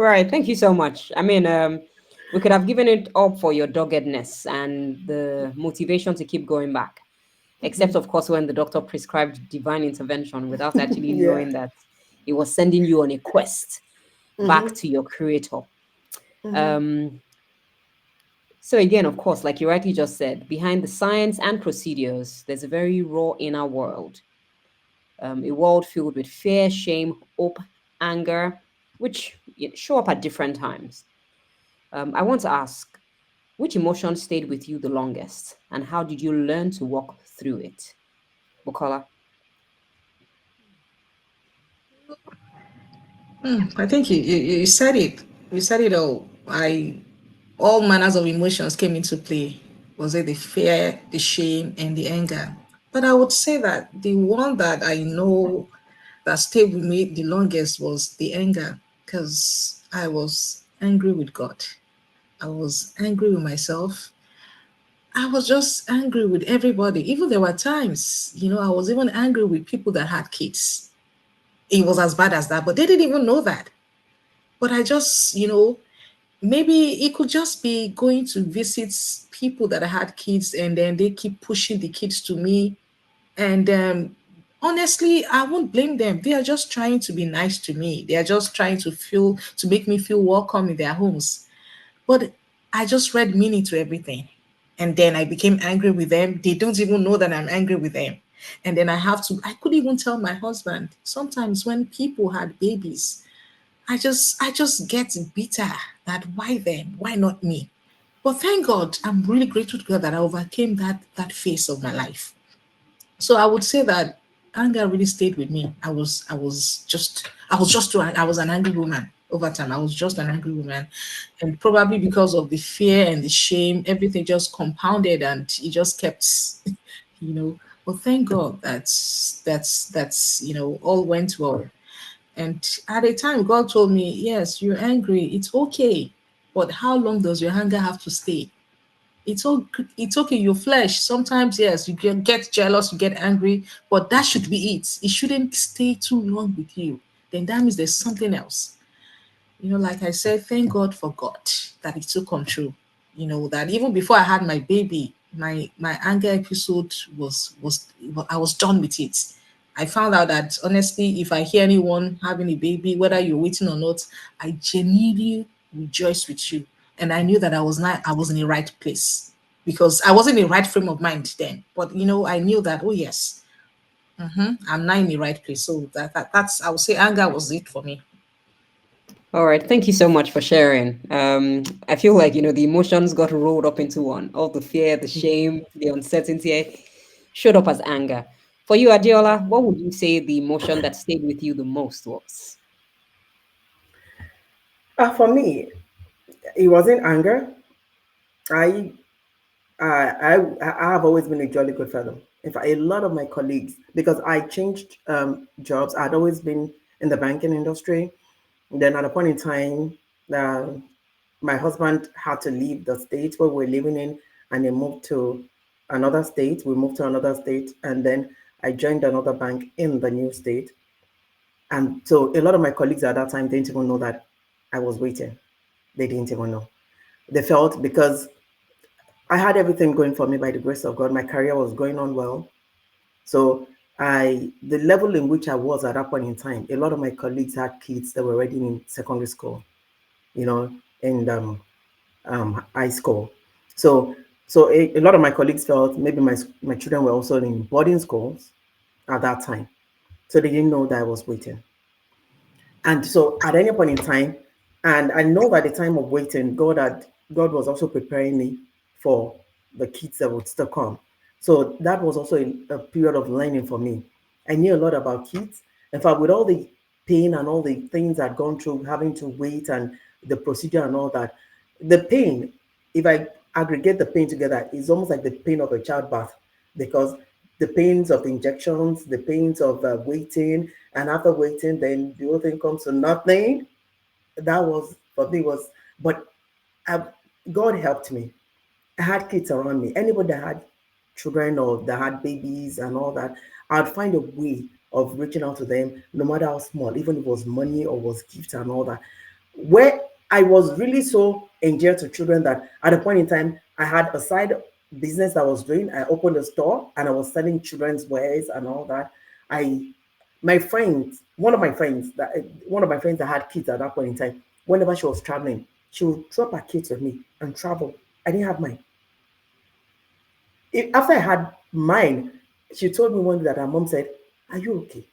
Right. Thank you so much. I mean, we could have given it up for your doggedness and the motivation to keep going back. Except, of course, when the doctor prescribed divine intervention without actually Yeah. knowing that it was sending you on a quest back to your creator. Um, so, again, of course, like you rightly just said, behind the science and procedures, there's a very raw inner world, a world filled with fear, shame, hope, anger, which show up at different times. I want to ask, which emotion stayed with you the longest, and how did you learn to walk through it? Bukola. I think you said it. You said it all. All manners of emotions came into play. Was it the fear, the shame, and the anger? But I would say that the one that I know that stayed with me the longest was the anger, because I was angry with God. I was angry with myself. I was just angry with everybody. Even there were times, I was even angry with people that had kids. It was as bad as that, but they didn't even know that. But I just, maybe it could just be going to visit people that had kids and then they keep pushing the kids to me. And honestly, I won't blame them. They are just trying to be nice to me. They are just trying to make me feel welcome in their homes. But I just read meaning to everything. And then I became angry with them. They don't even know that I'm angry with them. And then I could even tell my husband sometimes when people had babies, I just get bitter that why them? Why not me? But thank God, I'm really grateful to God that I overcame that phase of my life. So I would say that anger really stayed with me. I was an angry woman over time. I was just an angry woman. And probably because of the fear and the shame, everything just compounded and it just kept you know. But thank God that's all went well. And at a time, God told me, yes, you're angry. It's okay. But how long does your anger have to stay? It's okay, your flesh. Sometimes, yes, you can get jealous, you get angry, but that should be it. It shouldn't stay too long with you. Then that means there's something else. Like I said, thank God for God that it took control. That even before I had my baby, my anger episode was I was done with it. I found out that honestly, if I hear anyone having a baby, whether you're waiting or not, I genuinely rejoice with you. And I knew that I was in the right place because I wasn't in the right frame of mind then. But I knew that, oh yes, I'm now in the right place. So that's, I would say anger was it for me. All right. Thank you so much for sharing. I feel like, the emotions got rolled up into one. All the fear, the shame, the uncertainty showed up as anger. For you, Adiola, what would you say the emotion that stayed with you the most was? For me, it wasn't anger. I I have always been a jolly good fellow. In fact, a lot of my colleagues, because I changed jobs, I'd always been in the banking industry. Then at a point in time, uh, my husband had to leave the state where we were living in, and he moved to another state. We moved to another state, and then I joined another bank in the new state. And so a lot of my colleagues at that time didn't even know that I was waiting. They didn't even know. They felt because I had everything going for me by the grace of God. My career was going on well. So the level in which I was at that point in time, a lot of my colleagues had kids that were already in secondary school, you know, and high school. So, a lot of my colleagues felt maybe my children were also in boarding schools at that time. So they didn't know that I was waiting. And so at any point in time, and I know that the time of waiting, God was also preparing me for the kids that would still come. So that was also a period of learning for me. I knew a lot about kids. In fact, with all the pain and all the things I'd gone through, having to wait and the procedure and all that, the pain, if I aggregate the pain together, is almost like the pain of a childbirth because the pains of the injections, the pains of waiting, and after waiting, then the whole thing comes to nothing. That was for me was, but I, God helped me. I had kids around me. Anybody that had children or that had babies and all that, I'd find a way of reaching out to them, no matter how small, even if it was money or was gifts and all that. where I was really so endeared to children that at a point in time, I had a side business I was doing. I opened a store and I was selling children's wares and all that. I, my friends, one of my friends that had kids at that point in time, whenever she was traveling, she would drop her kids with me and travel. I didn't have mine. After I had mine, she told me one day that her mom said, "Are you okay?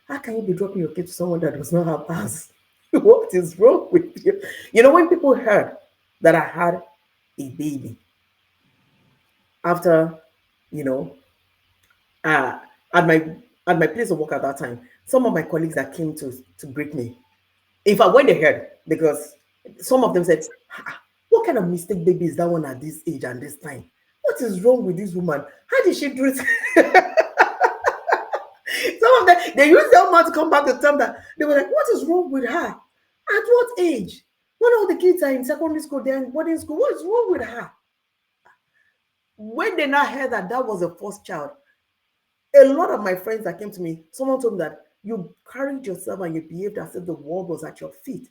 How can you be dropping your kid to someone that does not have us? What is wrong with you?" You know, when people heard that I had a baby after, you know, uh, at my at my place of work at that time, some of my colleagues that came to greet me, in fact, when they heard, because some of them said, "Ah, what kind of mistake baby is that one at this age and this time? What is wrong with this woman? How did she do it?" Some of them, they used their mouth to come back to tell that they were like, "What is wrong with her? At what age? When all the kids are in secondary school, they're in boarding school. What is wrong with her?" When they now heard that that was the first child, a lot of my friends that came to me, someone told me that you carried yourself and you behaved as if the world was at your feet.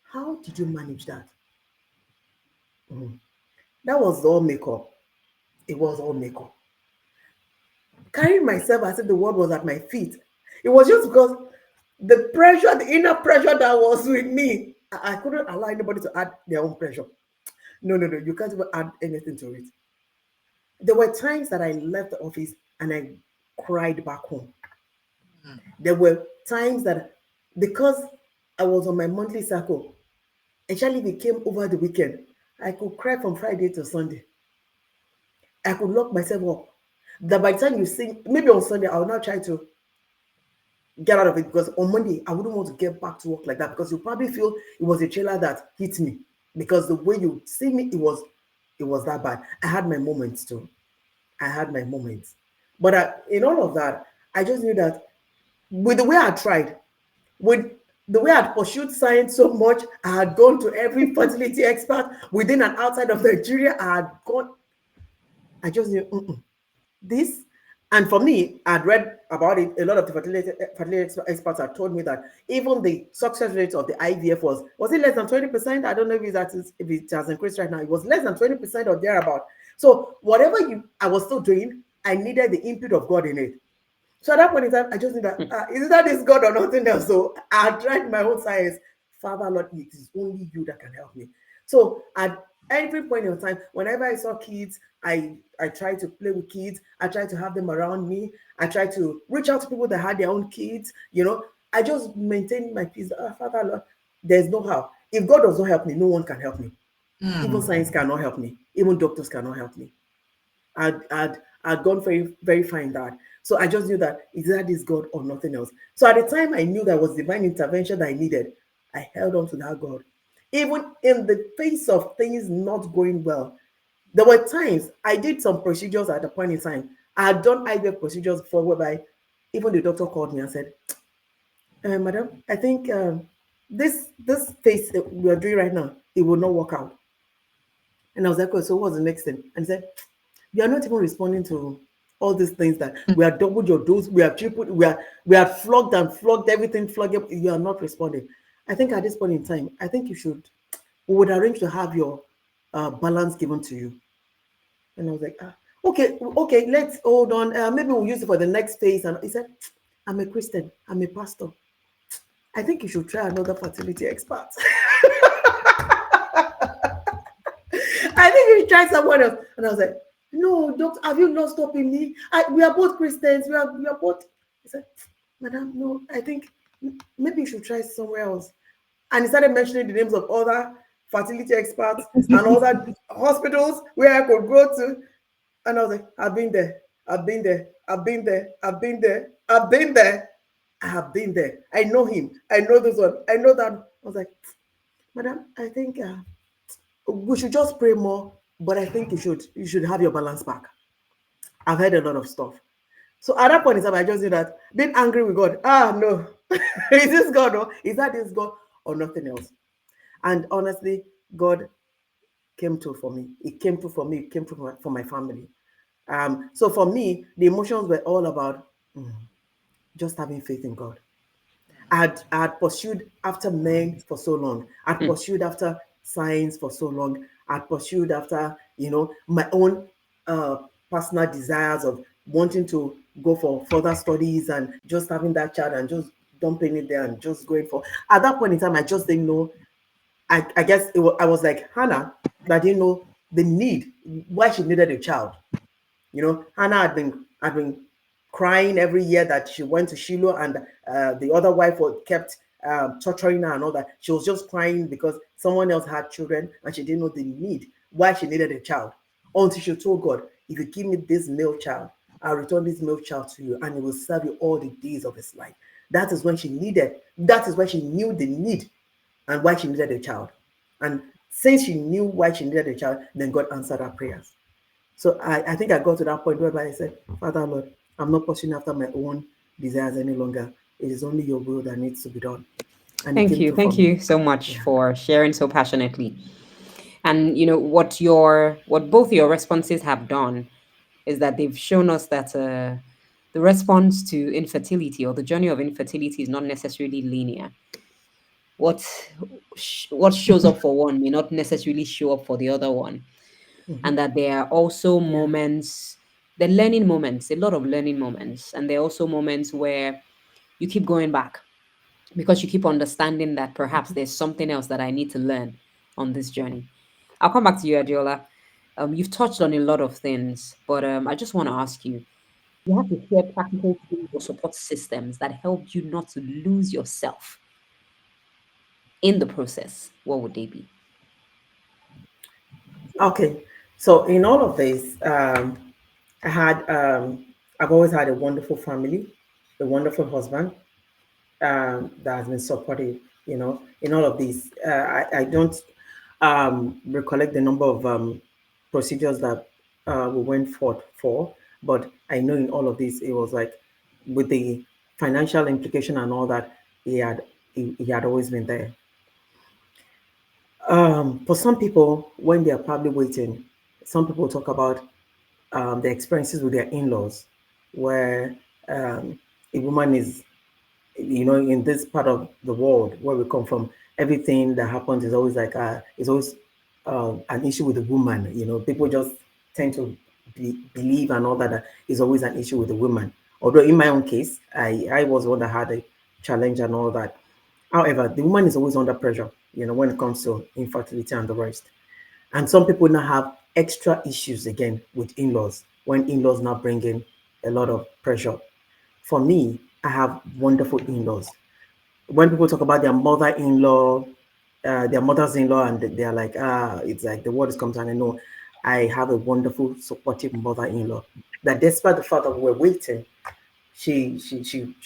How did you manage that? Mhm. That was all makeup. It was all makeup. Carrying myself as if the world was at my feet. It was just because the pressure, the inner pressure that was with me, I couldn't allow anybody to add their own pressure. No, no, no, you can't even add anything to it. There were times that I left the office and I cried back home. There were times that because I was on my monthly cycle, and Charlie became over the weekend, I could cry from Friday to Sunday. I could lock myself up. That by the time you see, maybe on Sunday, I will now try to get out of it because on Monday, I wouldn't want to get back to work like that because you probably feel it was a trailer that hit me because the way you see me, it was that bad. I had my moments too. I had my moments. But in all of that, I just knew that with the way I tried, with the way I'd pursued science so much, I had gone to every fertility expert within and outside of Nigeria. I had gone, I just knew this. And for me, I'd read about it. A lot of the fertility experts had told me that even the success rate of the IVF was it less than 20%? I don't know if it has increased right now. It was less than 20% or thereabout. So whatever I was still doing, I needed the input of God in it. So at that point in time, I just knew that is that this God or nothing else. So I tried my own science. Father, Lord, it is only you that can help me. So at every point in time, whenever I saw kids, I tried to play with kids. I tried to have them around me. I tried to reach out to people that had their own kids. I just maintained my peace. Father, Lord, there's no how. If God does not help me, no one can help me. Even science cannot help me. Even doctors cannot help me. I'd gone very, very far in that. So I just knew that either this God or nothing else. So at the time I knew that was divine intervention that I needed, I held on to that God. Even in the face of things not going well, there were times I did some procedures at a point in time. I had done IVF procedures before whereby even the doctor called me and said, "Madam, I think this phase that we are doing right now, it will not work out." And I was like, "Oh, so what's the next thing?" And he said, "You are not even responding to all these things that we have doubled your dose, we have tripled, we have flogged and flogged everything, flogged. You are not responding. I think at this point in time, I think we would arrange to have your balance given to you." And I was like, okay, okay, let's hold on. Maybe we'll use it for the next phase. And he said, "I'm a Christian, I'm a pastor. I think you should try another fertility expert." "I think you should try someone else." And I was like, "No, doctor, have you not stopped in me? We are both Christians. We are both." He said, "Madam, no, I think maybe you should try somewhere else." And he started mentioning the names of other fertility experts and other hospitals where I could go to. And I was like, "I've been there. I've been there. I've been there. I've been there. I've been there. I have been there. I know him. I know this one. I know that." I was like, "Madam, I think we should just pray more, but I think you should have your balance back. I've heard a lot of stuff." So at that point in time, I just knew that being angry with God, no, is this God or is that this God or nothing else? And honestly, God came through for me. It came through for me. It came through for my family. So for me, the emotions were all about just having faith in God. I had pursued after men for so long. I'd Mm. pursued after science for so long. I'd pursued after, my own uh, personal desires of wanting to go for further studies and just having that child and just dumping it there and just going for. At that point in time, I just didn't know. I guess I was like Hannah, that didn't know the need, why she needed a child. Hannah had been crying every year that she went to Shiloh, and the other wife kept torturing her and all that. She was just crying because someone else had children and she didn't know the need, why she needed a child. Until she told God, if you give me this male child, I'll return this male child to you and he will serve you all the days of his life. That is when she knew the need and why she needed a child. And since she knew why she needed a child, then God answered her prayers. So I think I got to that point where I said, Father Lord, I'm not pursuing after my own desires any longer. It is only your will that needs to be done. And it Thank came you. through for Thank me. you so much Yeah. for sharing so passionately. And what both your responses have done is that they've shown us that the response to infertility or the journey of infertility is not necessarily linear. What what shows up for one may not necessarily show up for the other one, and that there are also Yeah. moments, the learning moments, a lot of learning moments, and there are also moments where you keep going back because you keep understanding that perhaps there's something else that I need to learn on this journey. I'll come back to you, Adiola. You've touched on a lot of things, but I just want to ask you, you have to share practical tools or support systems that helped you not to lose yourself in the process. What would they be? Okay. So in all of this, I had I've always had a wonderful family, a wonderful husband, that has been supportive, in all of these. I don't recollect the number of procedures that we went forth for, but I know in all of this, it was like with the financial implication and all that, he had always been there. For some people, when they are probably waiting, some people talk about the experiences with their in-laws, where a woman is, in this part of the world where we come from, everything that happens is always like is always an issue with the woman. People just tend to believe and all that is always an issue with the woman. Although in my own case, I was one that had a challenge and all that. However, the woman is always under pressure, when it comes to infertility and the rest. And some people now have extra issues again with in-laws, when in-laws now bring in a lot of pressure. For me, I have wonderful in-laws. When people talk about their mother-in-law, their mothers-in-law, and they're like, it's like the word is coming to an end. No, I have a wonderful, supportive mother-in-law that, despite the fact that we were waiting, she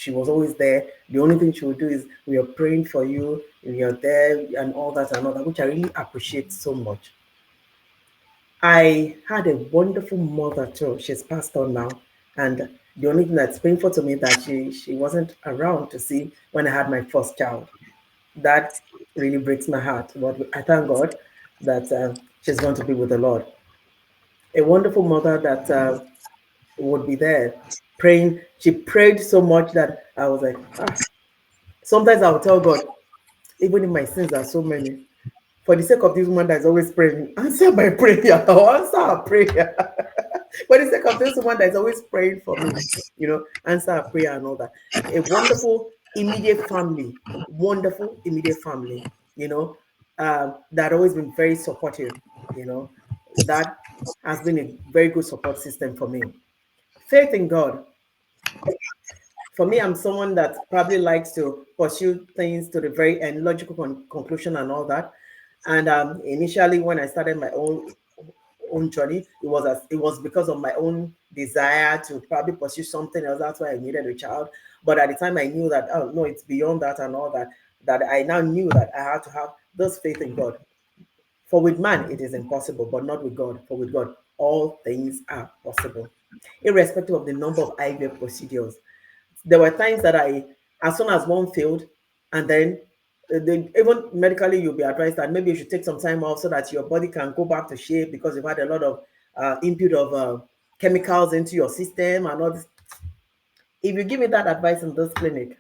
was always there. The only thing she would do is, we are praying for you, we are there, and all that, which I really appreciate so much. I had a wonderful mother too. She's passed on now. And the only thing that's painful to me that she wasn't around to see when I had my first child. That really breaks my heart. But I thank God that she's going to be with the Lord. A wonderful mother that would be there praying. She prayed so much that I was like, sometimes I would tell God, even if my sins are so many, for the sake of this woman that is always praying, answer my prayer or answer her prayer. For the sake of this woman that is always praying for me, answer her prayer and all that. A wonderful immediate family, that always been very supportive, you know, that has been a very good support system for me. Faith in God. For me, I'm someone that probably likes to pursue things to the very end, logical conclusion and all that. And initially, when I started my own journey, it was because of my own desire to probably pursue something else. That's why I needed a child. But at the time, I knew that, oh no, it's beyond that and all that. That I now knew that I had to have this faith in God. For with man it is impossible, but not with God. For with God all things are possible, irrespective of the number of IVF procedures. There were times that as soon as one failed, and then even medically, you'll be advised that maybe you should take some time off so that your body can go back to shape, because you've had a lot of input of chemicals into your system and all this. If you give me that advice in this clinic,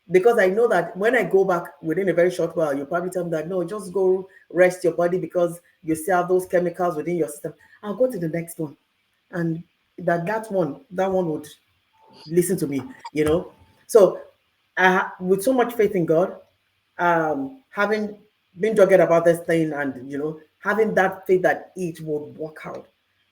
because I know that when I go back within a very short while, you'll probably tell me that no, just go rest your body because you still have those chemicals within your system. I'll go to the next one, and that one would listen to me, you know. So, with so much faith in God, having been dogged about this thing, and having that faith that it would work out.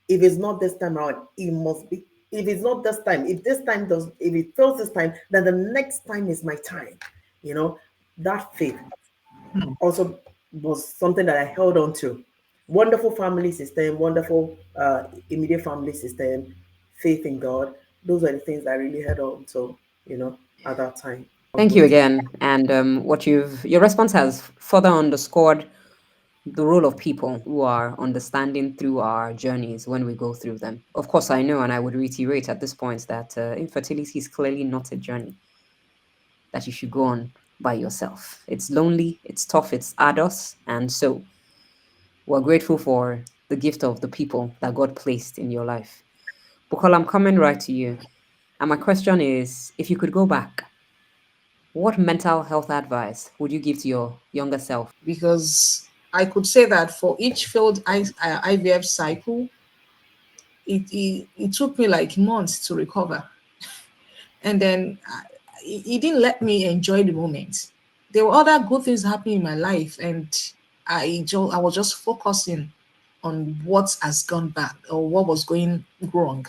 If it's not this time around, it must be. If it's not this time, if it fails this time, then the next time is my time. You know, that faith also was something that I held on to. Wonderful family system, wonderful immediate family system, faith in God. Those are the things I really held on to, at that time. Thank you again. And your response has further underscored the role of people who are understanding through our journeys when we go through them. Of course, I know, and I would reiterate at this point that infertility is clearly not a journey that you should go on by yourself. It's lonely, it's tough, it's arduous, and so we're grateful for the gift of the people that God placed in your life. Bukola, I'm coming right to you. And my question is, if you could go back, what mental health advice would you give to your younger self? because I could say that for each failed IVF cycle, it took me like months to recover. And then it didn't let me enjoy the moment. There were other good things happening in my life, and I was just focusing on what has gone bad or what was going wrong.